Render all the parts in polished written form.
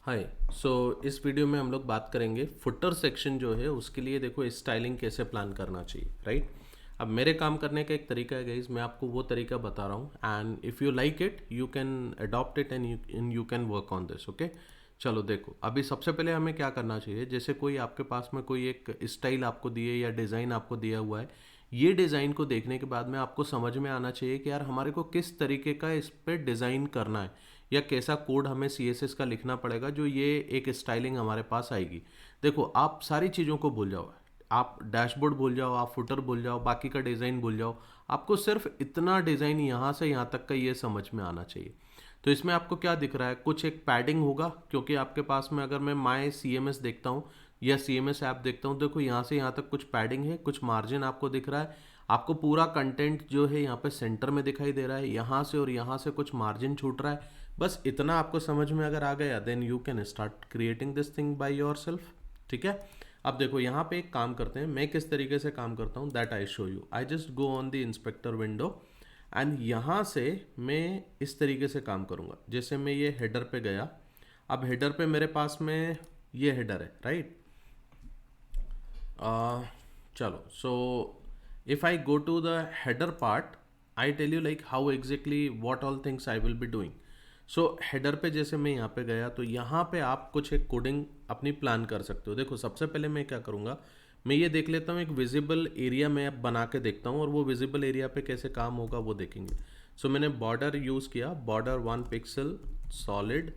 हाय। सो इस वीडियो में हम लोग बात करेंगे फुटर सेक्शन जो है उसके लिए देखो स्टाइलिंग कैसे प्लान करना चाहिए, राइट। अब मेरे काम करने का एक तरीका है गाइस, मैं आपको वो तरीका बता रहा हूँ and if you like it you can adopt it and you can work on this, okay. चलो देखो, अभी सबसे पहले हमें क्या करना चाहिए, जैसे कोई आपके पास में कोई एक स्टाइल आपको दिए या डिज़ाइन आपको दिया हुआ है, ये डिज़ाइन को देखने के बाद में आपको समझ में आना चाहिए कि यार हमारे को किस तरीके का इस पर डिज़ाइन करना है या कैसा कोड हमें CSS का लिखना पड़ेगा जो ये एक स्टाइलिंग हमारे पास आएगी। देखो, आप सारी चीज़ों को भूल जाओ, आप डैशबोर्ड भूल जाओ, आप फुटर भूल जाओ, बाकी का डिज़ाइन भूल जाओ। आपको सिर्फ इतना डिज़ाइन यहाँ से यहाँ तक का ये समझ में आना चाहिए। तो इसमें आपको क्या दिख रहा है, कुछ एक पैडिंग होगा, क्योंकि आपके पास में अगर मैं माई CMS देखता हूँ या CMS ऐप देखता हूँ, देखो यहाँ से यहाँ तक कुछ पैडिंग है, कुछ मार्जिन आपको दिख रहा है। आपको पूरा कंटेंट जो है यहाँ पे सेंटर में दिखाई दे रहा है, यहाँ से और यहाँ से कुछ मार्जिन छूट रहा है। बस इतना आपको समझ में अगर आ गया then you can start creating this thing by yourself, ठीक है। अब देखो यहाँ पे एक काम करते हैं, मैं किस तरीके से काम करता हूँ that I show you. I just go on the inspector window and यहाँ से मैं इस तरीके से काम करूँगा। जैसे मैं ये हेडर पे गया, अब हेडर पे मेरे पास में ये हेडर है, राइट। चलो, सो if I go to the header part, I tell you like how exactly what all things I will be doing. So header पे जैसे मैं यहाँ पे गया तो यहाँ पे आप कुछ एक कोडिंग अपनी प्लान कर सकते हो। देखो, सबसे पहले मैं क्या करूँगा, मैं ये देख लेता हूँ एक विजिबल एरिया मैं अब बना के देखता हूँ और वो विजिबल एरिया पे कैसे काम होगा वो देखेंगे। सो मैंने बॉर्डर यूज़ किया, border 1 pixel solid,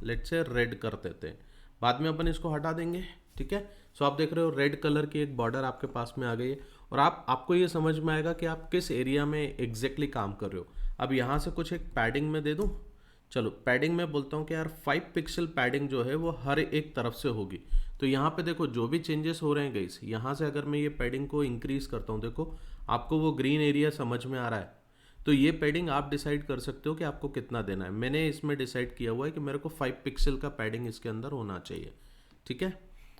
let's say red कर देते हैं, बाद में अपन इसको हटा देंगे, ठीक है। सो आप देख रहे हो रेड कलर की एक बॉर्डर आपके पास में आ गई है और आपको ये समझ में आएगा कि आप किस एरिया में एग्जैक्टली काम कर रहे हो। अब यहाँ से कुछ एक पैडिंग में दे दूँ, चलो पैडिंग में बोलता हूँ कि यार 5 पिक्सल पैडिंग जो है वो हर एक तरफ से होगी। तो यहाँ पे देखो जो भी चेंजेस हो रहे हैं गाइस, यहाँ से अगर मैं ये पैडिंग को इंक्रीज करता हूँ, देखो आपको वो ग्रीन एरिया समझ में आ रहा है। तो ये पैडिंग आप डिसाइड कर सकते हो कि आपको कितना देना है। मैंने इसमें डिसाइड किया हुआ है कि मेरे को 5 पिक्सल का पैडिंग इसके अंदर होना चाहिए, ठीक है।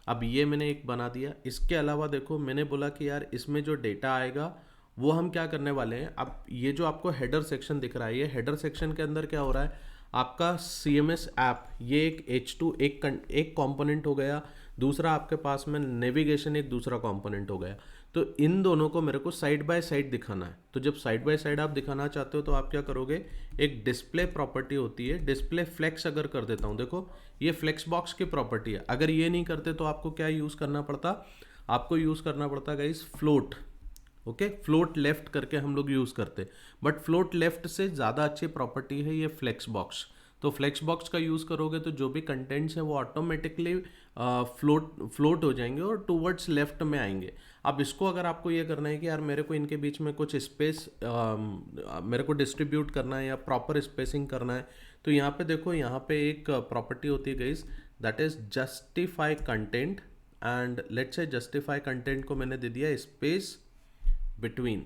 अब ये मैंने एक बना दिया। इसके अलावा देखो मैंने बोला कि यार इसमें जो डेटा आएगा वो हम क्या करने वाले हैं। अब ये जो आपको हेडर सेक्शन दिख रहा है, ये हेडर सेक्शन के अंदर क्या हो रहा है, आपका CMS ऐप, ये एक H2 एक कंपोनेंट हो गया, दूसरा आपके पास में नेविगेशन एक दूसरा कंपोनेंट हो गया। तो इन दोनों को मेरे को साइड बाय साइड दिखाना है। तो जब साइड बाय साइड आप दिखाना चाहते हो तो आप क्या करोगे, एक डिस्प्ले प्रॉपर्टी होती है, डिस्प्ले फ्लेक्स अगर कर देता हूँ, देखो ये फ्लेक्स बॉक्स की प्रॉपर्टी है। अगर ये नहीं करते तो आपको क्या यूज़ करना पड़ता, आपको यूज़ करना पड़ता guys float, okay. Float left करके हम लोग यूज़ करते, बट फ्लोट लेफ्ट से ज़्यादा अच्छी प्रॉपर्टी है ये फ्लेक्स बॉक्स। तो फ्लेक्स बॉक्स का यूज़ करोगे तो जो भी कंटेंट्स हैं वो ऑटोमेटिकली फ्लोट हो जाएंगे और टूवर्ड्स लेफ्ट में आएंगे। अब इसको अगर आपको ये करना है कि यार मेरे को इनके बीच में कुछ स्पेस मेरे को डिस्ट्रीब्यूट करना है या प्रॉपर स्पेसिंग करना है, तो यहाँ पे देखो, यहाँ पे एक प्रॉपर्टी होती है guys that is justify content and let's say justify content को मैंने दे दिया स्पेस बिटवीन।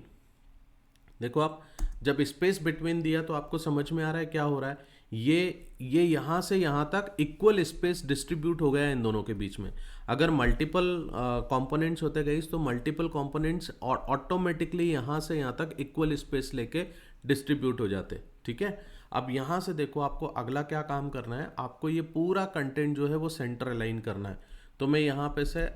देखो आप जब स्पेस बिटवीन दिया तो आपको समझ में आ रहा है क्या हो रहा है, ये यहाँ से यहाँ तक इक्वल स्पेस डिस्ट्रीब्यूट हो गया है इन दोनों के बीच में। अगर मल्टीपल कंपोनेंट्स होते गए तो मल्टीपल कंपोनेंट्स ऑटोमेटिकली यहाँ से यहाँ तक इक्वल स्पेस लेके डिस्ट्रीब्यूट हो जाते, ठीक है। अब यहाँ से देखो आपको अगला क्या काम करना है, आपको ये पूरा कंटेंट जो है वो सेंटर अलाइन करना है। तो मैं यहाँ पे से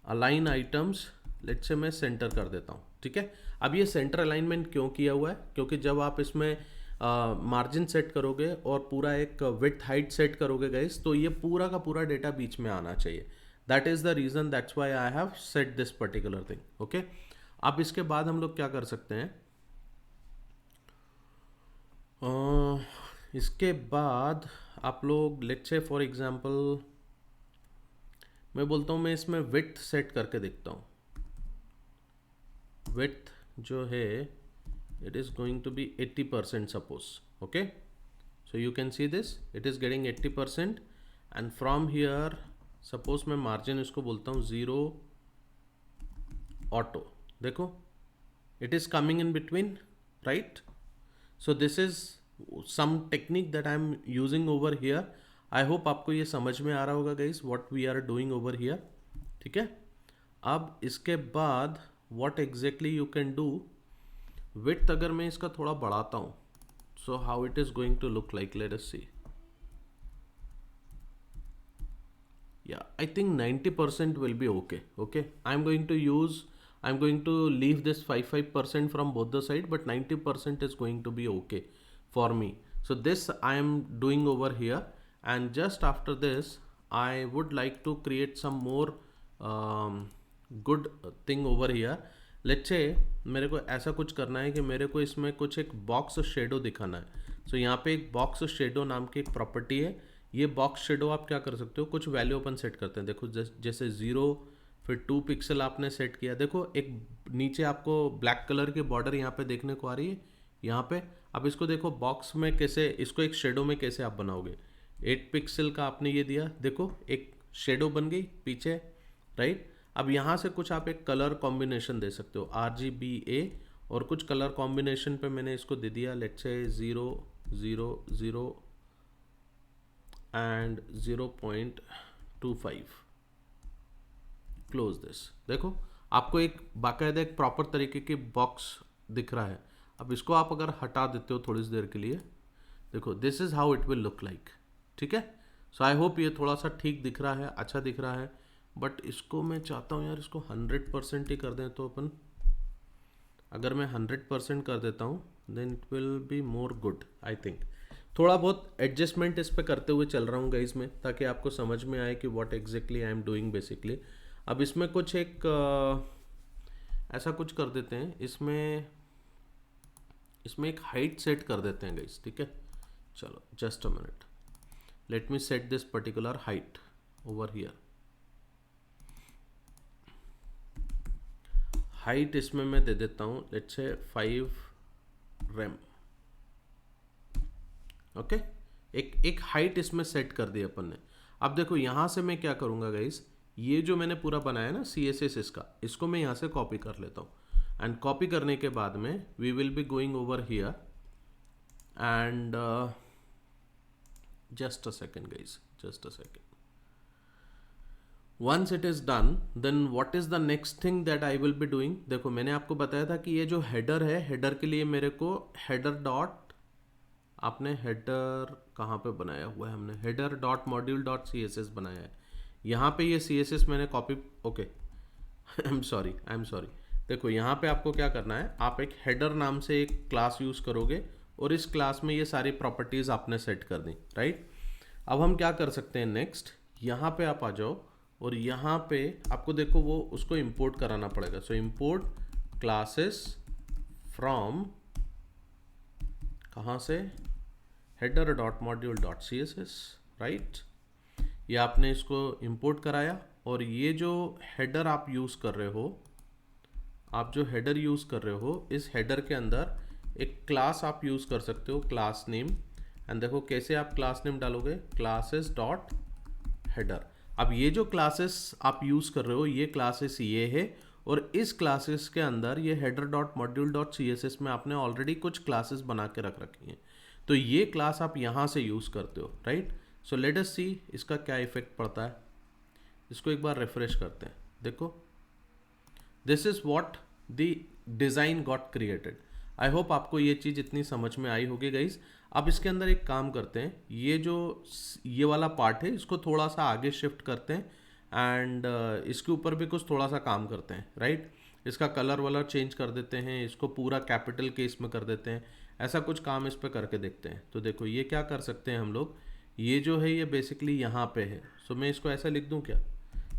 अलाइन आइटम्स लेट्स से मैं सेंटर कर देता हूँ, ठीक है। अब ये सेंटर अलाइनमेंट क्यों किया हुआ है, क्योंकि जब आप इसमें मार्जिन सेट करोगे और पूरा एक विड्थ हाइट सेट करोगे गाइस, तो ये पूरा का पूरा डेटा बीच में आना चाहिए। That is the reason, that's why I have set this particular thing, okay. अब इसके बाद हम लोग क्या कर सकते हैं, इसके बाद आप लोग लेट्स से फॉर एग्जांपल मैं बोलता हूँ मैं इसमें विड्थ सेट करके देखता हूँ। width जो है it is going to be 80% suppose, okay। so you can see this, it is getting 80% and from here suppose मैं margin इसको बोलता हूँ 0 auto, देखो it is coming in between, right। so this is some technique that I am using over here. I hope आपको ये समझ में आ रहा होगा guys what we are doing over here, ठीक है। अब इसके बाद what exactly you can do, width अगर मैं इसका थोड़ा बढ़ाता हूँ, so how it is going to look like, let us see। Yeah, I think 90% will be okay. Okay, I'm going to leave this 5% from both the side, but 90% is going to be okay for me. So this I am doing over here, and just after this, I would like to create some more good thing over here. Let's say मेरे को ऐसा कुछ करना है कि मेरे को इसमें कुछ एक बॉक्स शेडो दिखाना है. सो यहाँ पे एक बॉक्स शेडो नाम की एक प्रॉपर्टी है. ये बॉक्स शेडो आप क्या कर सकते हो, कुछ वैल्यू अपन सेट करते हैं. देखो जैसे 0, फिर 2 पिक्सल आपने सेट किया. देखो एक नीचे आपको ब्लैक कलर की बॉर्डर यहाँ पे देखने को आ रही है. यहाँ पे अब इसको देखो बॉक्स में कैसे, इसको एक शेडो में कैसे आप बनाओगे. 8 पिक्सल का आपने ये दिया, देखो एक शेडो बन गई पीछे, राइट. अब यहाँ से कुछ आप एक कलर कॉम्बिनेशन दे सकते हो, RGBA, और कुछ कलर कॉम्बिनेशन पे मैंने इसको दे दिया, let's say 0 0 0 and 0.25. Close this. देखो आपको एक बाकायदा एक प्रॉपर तरीके की बॉक्स दिख रहा है. अब इसको आप अगर हटा देते हो थोड़ी सी देर के लिए, देखो this is how it will look like. ठीक है. सो आई होप ये थोड़ा सा ठीक दिख रहा है, अच्छा दिख रहा है. बट इसको मैं चाहता हूँ यार, इसको 100% ही कर दें. तो अपन अगर मैं 100% कर देता हूँ, then it will be more good I think. थोड़ा बहुत एडजस्टमेंट इस पे करते हुए चल रहा हूँ गाइस में, ताकि आपको समझ में आए कि what exactly I am doing basically. अब इसमें कुछ एक ऐसा कुछ कर देते हैं, इसमें एक हाइट सेट कर देते हैं गाइस. ठीक है, चलो just a minute, let me set this particular height over here. Height इसमें मैं दे देता हूँ लेट्स से 5 rem. ओके, एक हाइट इसमें सेट कर दी अपन ने. अब देखो यहाँ से मैं क्या करूँगा गाइस, ये जो मैंने पूरा बनाया ना CSS इसका, इसको मैं यहाँ से कॉपी कर लेता हूँ. एंड कॉपी करने के बाद में we will be going over here and just a second guys, just a second. Once it is done, then what is the next thing that I will be doing. देखो मैंने आपको बताया था कि ये जो हेडर है, हेडर के लिए मेरे को हेडर डॉट, आपने हेडर कहाँ पे बनाया हुआ है, हमने header dot module dot CSS बनाया है. यहाँ पे ये CSS मैंने copy, okay I am sorry. देखो यहाँ पे आपको क्या करना है, आप एक हेडर नाम से एक क्लास यूज़ करोगे, और इस क्लास में ये सारी प्रॉपर्टीज़ आपने सेट कर दी, राइट. अब हम क्या कर सकते हैं नेक्स्ट, यहाँ पे आप आ जाओ, और यहाँ पे आपको देखो वो उसको इंपोर्ट कराना पड़ेगा. सो इंपोर्ट क्लासेस फ्रॉम, कहाँ से, header dot module dot CSS, right. ये आपने इसको इंपोर्ट कराया, और ये जो हेडर आप यूज़ कर रहे हो, इस हेडर के अंदर एक क्लास आप यूज़ कर सकते हो, क्लास नेम. एंड देखो कैसे आप क्लास नेम डालोगे, क्लासेस डॉट हेडर. अब ये जो क्लासेस आप यूज़ कर रहे हो, ये क्लासेस ये है, और इस क्लासेस के अंदर ये header dot module dot CSS में आपने ऑलरेडी कुछ क्लासेस बना के रख रखी हैं. तो ये क्लास आप यहाँ से यूज़ करते हो, राइट. सो लेट अस सी इसका क्या इफेक्ट पड़ता है. इसको एक बार रिफ्रेश करते हैं. देखो this is what the design got created. I hope आपको ये चीज़ इतनी समझ में आई होगी गाइज. अब इसके अंदर एक काम करते हैं, ये वाला पार्ट है इसको थोड़ा सा आगे शिफ्ट करते हैं, एंड इसके ऊपर भी कुछ थोड़ा सा काम करते हैं, राइट. इसका कलर वलर चेंज कर देते हैं, इसको पूरा कैपिटल केस में कर देते हैं. ऐसा कुछ काम इस पर करके देखते हैं. तो देखो ये क्या कर सकते हैं हम लोग, ये जो है ये बेसिकली यहाँ पे है. सो मैं इसको ऐसा लिख दूँ क्या,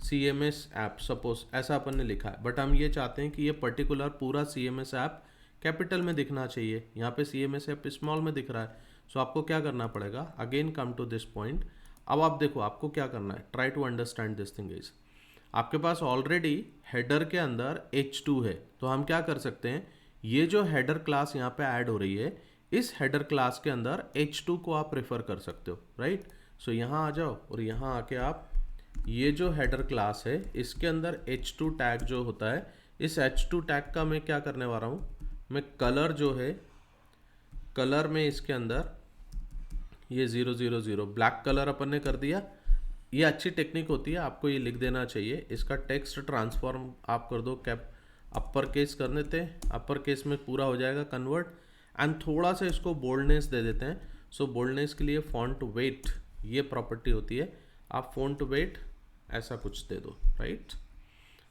CMS ऐप, सपोज ऐसा अपन ने लिखा है, बट हम ये चाहते हैं कि ये पर्टिकुलर पूरा CMS ऐप कैपिटल में दिखना चाहिए. यहाँ पे CMS ऐप स्मॉल में दिख रहा है. सो आपको क्या करना पड़ेगा, again come to this point. अब आप देखो आपको क्या करना है, try to understand this thing is, आपके पास ऑलरेडी हेडर के अंदर H2 है. तो हम क्या कर सकते हैं, ये जो हेडर क्लास यहाँ पे ऐड हो रही है, इस हेडर क्लास के अंदर H2 को आप रेफर कर सकते हो, राइट. सो यहाँ आ जाओ, और यहाँ आके आप ये जो हेडर क्लास है इसके अंदर H2 टैग जो होता है, इस H2 टैग का मैं क्या करने वाला हूँ, मैं कलर जो है, कलर में इसके अंदर ये 000 ब्लैक कलर अपन ने कर दिया. ये अच्छी टेक्निक होती है, आपको ये लिख देना चाहिए. इसका टेक्स्ट ट्रांसफॉर्म आप कर दो, कैप अपर केस कर देते हैं, अपर केस में पूरा हो जाएगा कन्वर्ट. एंड थोड़ा सा इसको बोल्डनेस दे देते हैं. सो बोल्डनेस के लिए फॉन्ट वेट ये प्रॉपर्टी होती है, आप फॉन्ट वेट ऐसा कुछ दे दो, right.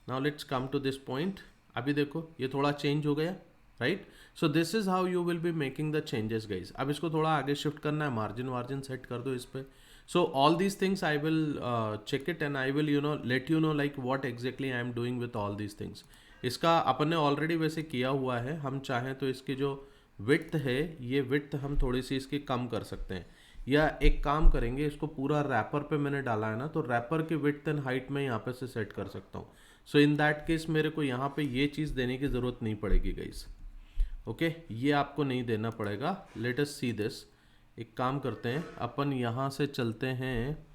Now let's come to this point. अभी देखो ये थोड़ा चेंज हो गया, right. So this is how you will be making the changes guys. अब इसको थोड़ा आगे शिफ्ट करना है, मार्जिन वार्जिन सेट कर दो इस पे। So all these things I will check it and I will let you know like what exactly I am doing with all these things. इसका अपन ने ऑलरेडी वैसे किया हुआ है, हम चाहें तो इसकी जो विड्थ है, ये विड्थ हम थोड़ी सी इसकी कम कर सकते हैं, या एक काम करेंगे, इसको पूरा रैपर पे मैंने डाला है ना, तो रैपर की विड्थ एंड हाइट में यहाँ पे से सेट कर सकता हूँ। सो इन दैट केस मेरे को यहाँ पे ये चीज़ देने की ज़रूरत नहीं पड़ेगी गाइस, ओके। ये आपको नहीं देना पड़ेगा। Let us see this. एक काम करते हैं, अपन यहाँ से चलते हैं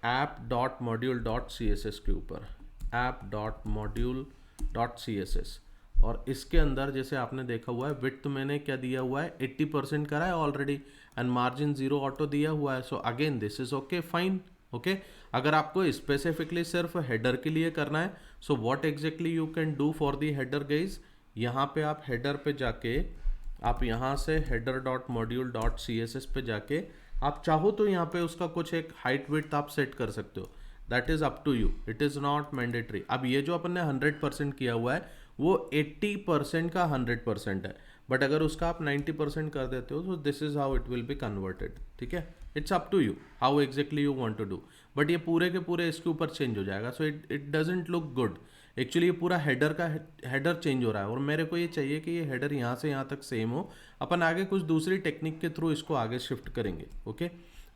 app.module.css के ऊपर, app.module.css, और इसके अंदर जैसे आपने देखा हुआ है विड्थ मैंने क्या दिया हुआ है, 80% करा है ऑलरेडी, एंड मार्जिन 0 ऑटो दिया हुआ है। So again this is okay, fine, okay. अगर आपको स्पेसिफिकली सिर्फ हेडर के लिए करना है, so what exactly you can do for the header guys, यहाँ पे आप हेडर पे जाके, आप यहाँ से header.module.css पे जाके आप चाहो तो यहाँ पे उसका कुछ एक हाइट विड्थ आप सेट कर सकते हो, that is up to you, it is not mandatory. अब ये जो अपन ने 100% किया हुआ है वो 80% का 100% है, बट अगर उसका आप 90% कर देते हो तो this is how it will be converted, ठीक है। It's up to you how exactly you want to do, but ये पूरे के पूरे इसके ऊपर चेंज हो जाएगा। So it doesn't look good. Actually ये पूरा हेडर का हेडर चेंज हो रहा है, और मेरे को ये चाहिए कि ये हेडर यहाँ से यहाँ तक सेम हो। अपन आगे कुछ दूसरी टेक्निक के थ्रू इसको आगे शिफ्ट करेंगे, okay.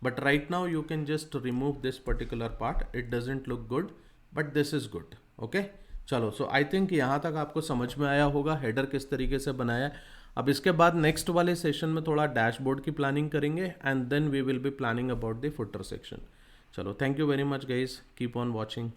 But right now you can just remove this particular part, it doesn't look good but this is good, okay. चलो, सो आई थिंक यहाँ तक आपको समझ में आया होगा हेडर किस तरीके से बनाया है। अब इसके बाद नेक्स्ट वाले सेशन में थोड़ा डैशबोर्ड की प्लानिंग करेंगे, and then we will be planning about the footer section. चलो, thank you very much guys, keep on watching.